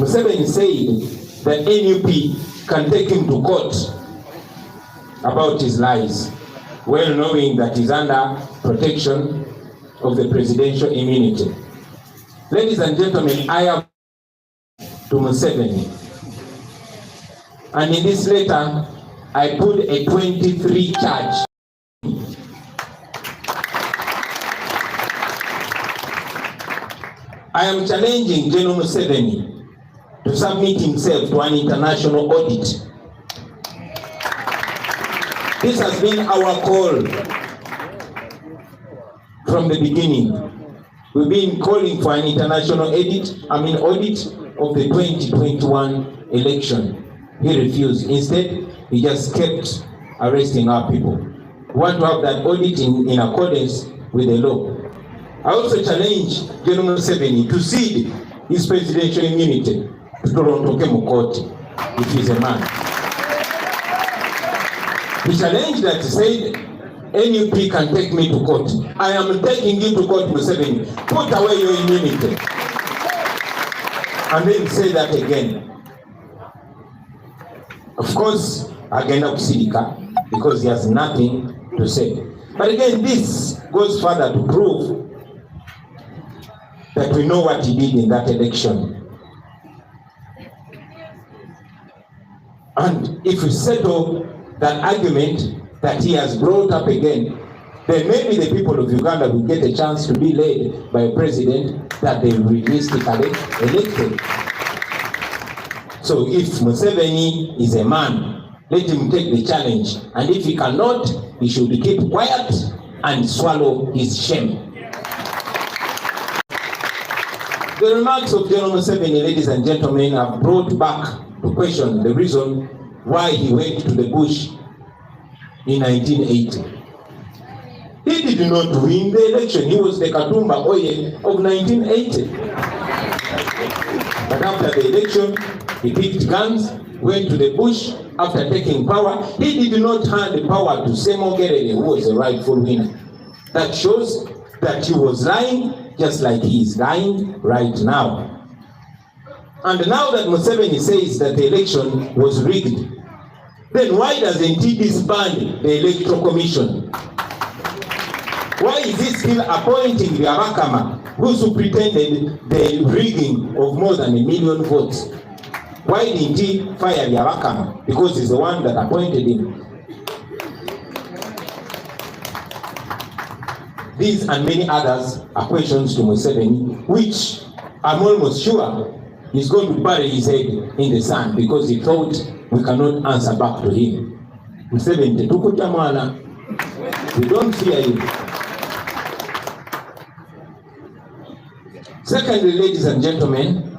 Museveni said that NUP can take him to court about his lies, well knowing that he's under protection of the presidential immunity. Ladies and gentlemen, I have to Museveni, and in this letter I put a 23 charge. I am challenging General Museveni to submit himself to an international audit. This has been our call from the beginning. We've been calling for an international audit of the 2021 election. He refused. Instead, he just kept arresting our people. We want to have that audit in accordance with the law. I also challenge General Museveni to cede his presidential immunity to Toronto Kemukoti, if he's a man. The challenge that said, NUP can take me to court. I am taking you to court, Museveni. Put away your immunity. And then say that again. Of course, again, because he has nothing to say. But again, this goes further to prove that we know what he did in that election. And if we settle that argument that he has brought up again, then maybe the people of Uganda will get a chance to be led by a president that they realistically elected. So if Museveni is a man, let him take the challenge. And if he cannot, he should keep quiet and swallow his shame. The remarks of General Museveni, ladies and gentlemen, have brought back to question the reason why he went to the bush in 1980. He did not win the election. He was the Katumba Oye of 1980. But after the election, he picked guns, went to the bush. After taking power, he did not hand the power to Semo Gerere, who was the rightful winner. That shows that he was lying, just like he is lying right now. And now that Museveni says that the election was rigged, then why doesn't he disband the Electoral Commission? Why is he still appointing the Abakama, who superintended the rigging of more than 1 million votes? Why didn't he fire the Abakama? Because he's the one that appointed him. These and many others are questions to Museveni, which I'm almost sure he's going to bury his head in the sand because he thought we cannot answer back to him. Museveni, we don't fear you. Secondly, ladies and gentlemen,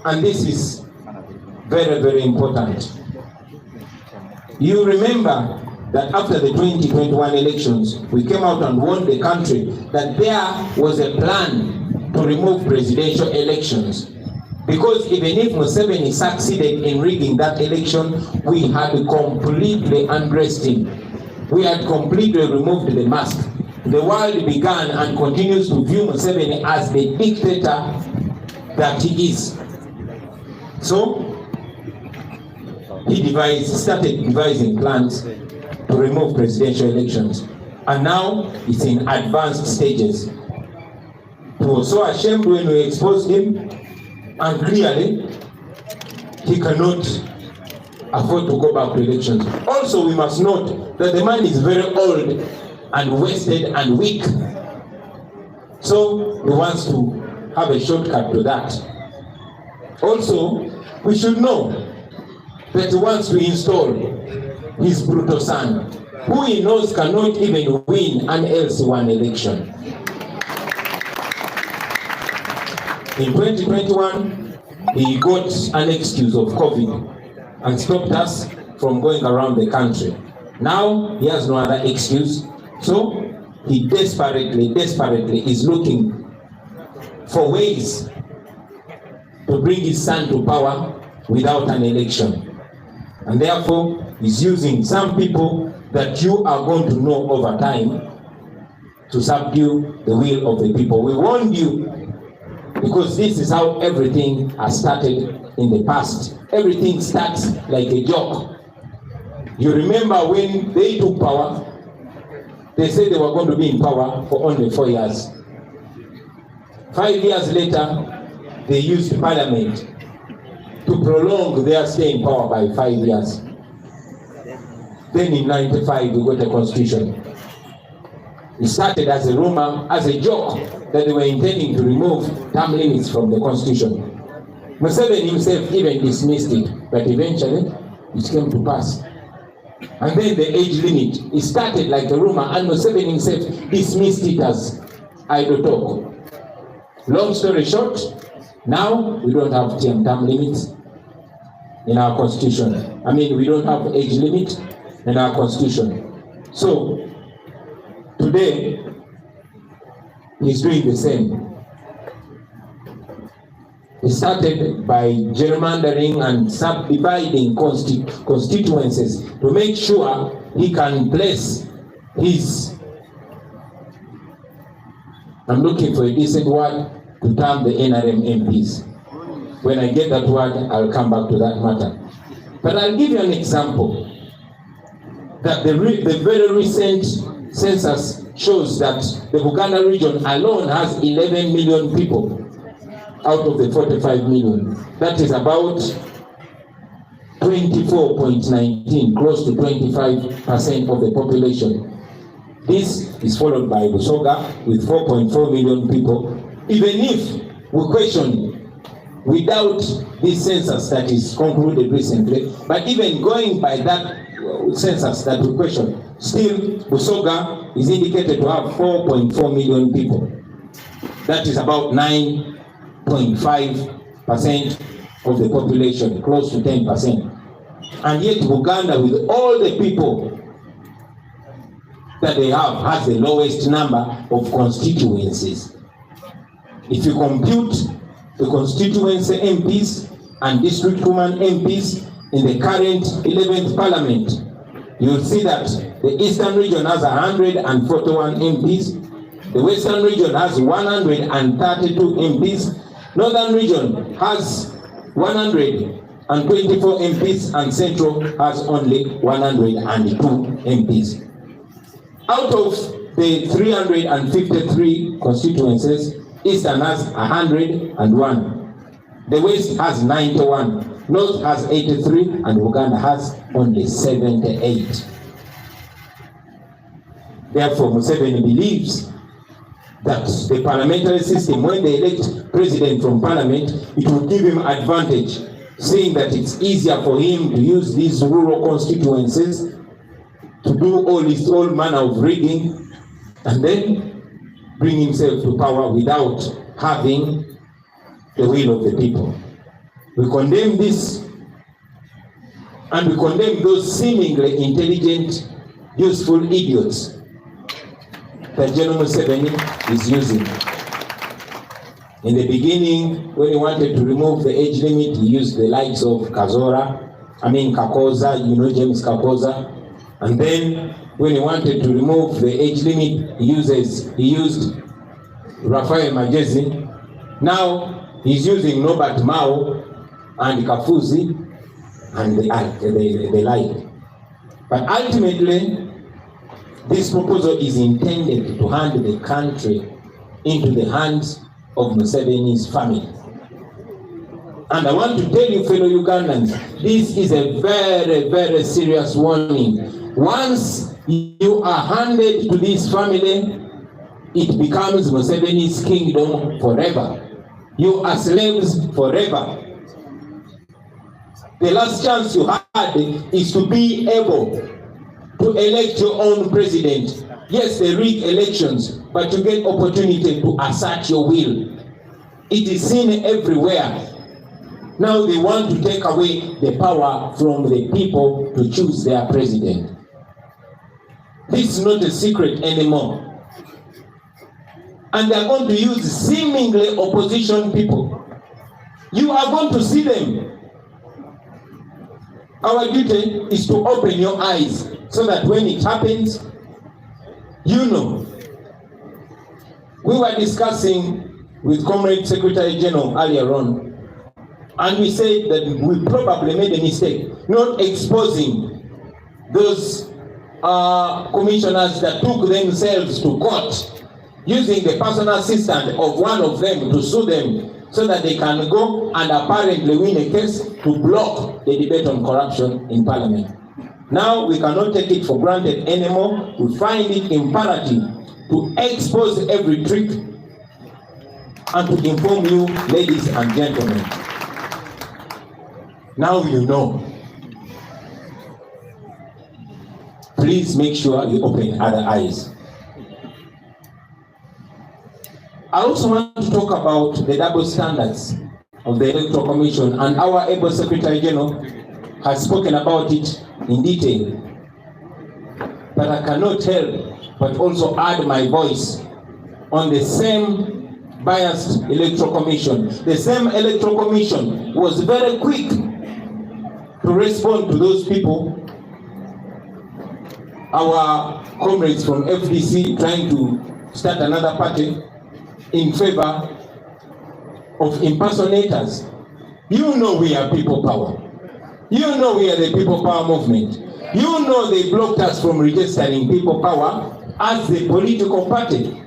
and this is very, very important. You remember that after the 2021 elections, we came out and warned the country that there was a plan to remove presidential elections. Because even if Museveni succeeded in rigging that election, we had completely undressed him. We had completely removed the mask. The world began and continues to view Museveni as the dictator that he is. So, he started devising plans to remove presidential elections. And now it's in advanced stages. He was so ashamed when we exposed him, and clearly he cannot afford to go back to elections. Also, we must note that the man is very old and wasted and weak. So he wants to have a shortcut to that. Also, we should know that he wants to install his brutal son, who he knows cannot even win an LC1 election. In 2021, he got an excuse of COVID and stopped us from going around the country. Now, he has no other excuse, so he desperately is looking for ways to bring his son to power without an election. And therefore, he's using some people that you are going to know over time to subdue the will of the people. We warned you Because this is how everything has started in the past. Everything starts like a joke. You remember when they took power, they said they were going to be in power for only 4 years. 5 years later, they used parliament to prolong their stay in power by 5 years. Then in 95, we got a constitution. It started as a rumor, as a joke, that they were intending to remove term limits from the constitution. Museveni himself even dismissed it, but eventually it came to pass. And then the age limit, it started like a rumor, and Museveni himself dismissed it as idle talk. Long story short, now we don't have term limits in our constitution. I mean, we don't have age limit in our constitution. So today, he's doing the same. He started by gerrymandering and subdividing constituencies to make sure he can place his, I'm looking for a decent word to term the NRM MPs. When I get that word, I'll come back to that matter. But I'll give you an example. That the very recent census shows that the Buganda region alone has 11 million people out of the 45 million. That is about 24.19, close to 25% of the population. This is followed by Busoga with 4.4 million people. Even if we question, without this census that is concluded recently, but even going by that census that we question, still Busoga is indicated to have 4.4 million people. That is about 9.5% of the population, close to 10%. And yet Uganda, with all the people that they have, has the lowest number of constituencies. If you compute the constituency MPs and districtwoman MPs in the current 11th parliament, you'll see that the Eastern region has 141 MPs, the Western region has 132 MPs, Northern region has 124 MPs, and Central has only 102 MPs. Out of the 353 constituencies, Eastern has 101, the West has 91, North has 83, and Uganda has only 78. Therefore, Museveni believes that the parliamentary system, when they elect president from parliament, it will give him advantage, saying that it's easier for him to use these rural constituencies to do all manner of rigging, and then bring himself to power without having the will of the people. We condemn this, and we condemn those seemingly intelligent, useful idiots that General Museveni is using. In the beginning, when he wanted to remove the age limit, he used the likes of Kakoza, James Kakoza. And then when he wanted to remove the age limit, he used Raphael Magezi. Now he's using Norbert Mao and Kafuzi and the like. But ultimately, this proposal is intended to hand the country into the hands of Museveni's family. And I want to tell you, fellow Ugandans, this is a very, very serious warning. Once you are handed to this family, it becomes Museveni's kingdom forever. You are slaves forever. The last chance you had is to be able to elect your own president. Yes, they rig elections, but you get opportunity to assert your will. It is seen everywhere. Now they want to take away the power from the people to choose their president. This is not a secret anymore. And they are going to use seemingly opposition people. You are going to see them. Our duty is to open your eyes so that when it happens, you know. We were discussing with Comrade Secretary General earlier on, and we said that we probably made a mistake not exposing those commissioners that took themselves to court using the personal assistant of one of them to sue them so that they can go and apparently win a case to block the debate on corruption in Parliament. Now we cannot take it for granted anymore. We find it imperative to expose every trick and to inform you, ladies and gentlemen. Now you know. Please make sure you open other eyes. I also want to talk about the double standards of the Electoral Commission, and our able Secretary General has spoken about it in detail. But I cannot help but also add my voice on the same biased Electoral Commission. The same Electoral Commission was very quick to respond to those people, our comrades from FDC trying to start another party in favor of impersonators. You know we are people power. You know we are the people power movement. You know they blocked us from registering people power as the political party.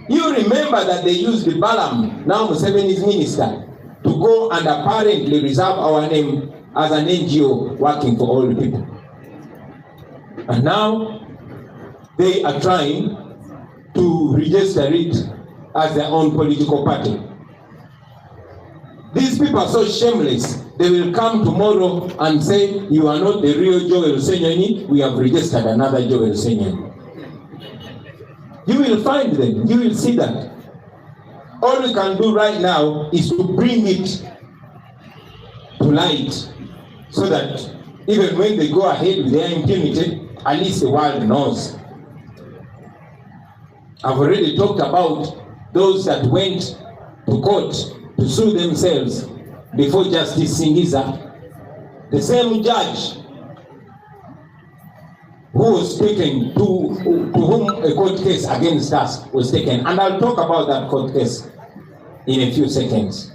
You remember that they used the Balaam, now Museveni's minister, to go and apparently reserve our name as an NGO working for all the people. And now they are trying to register it as their own political party. These people are so shameless. They will come tomorrow and say, you are not the real Joel Senyoni, we have registered another Joel Senyoni. You will find them, you will see that. All we can do right now is to bring it to light so that even when they go ahead with their impunity, at least the world knows. I've already talked about those that went to court to sue themselves before Justice Singiza, the same judge who was taken to whom a court case against us was taken. And I'll talk about that court case in a few seconds.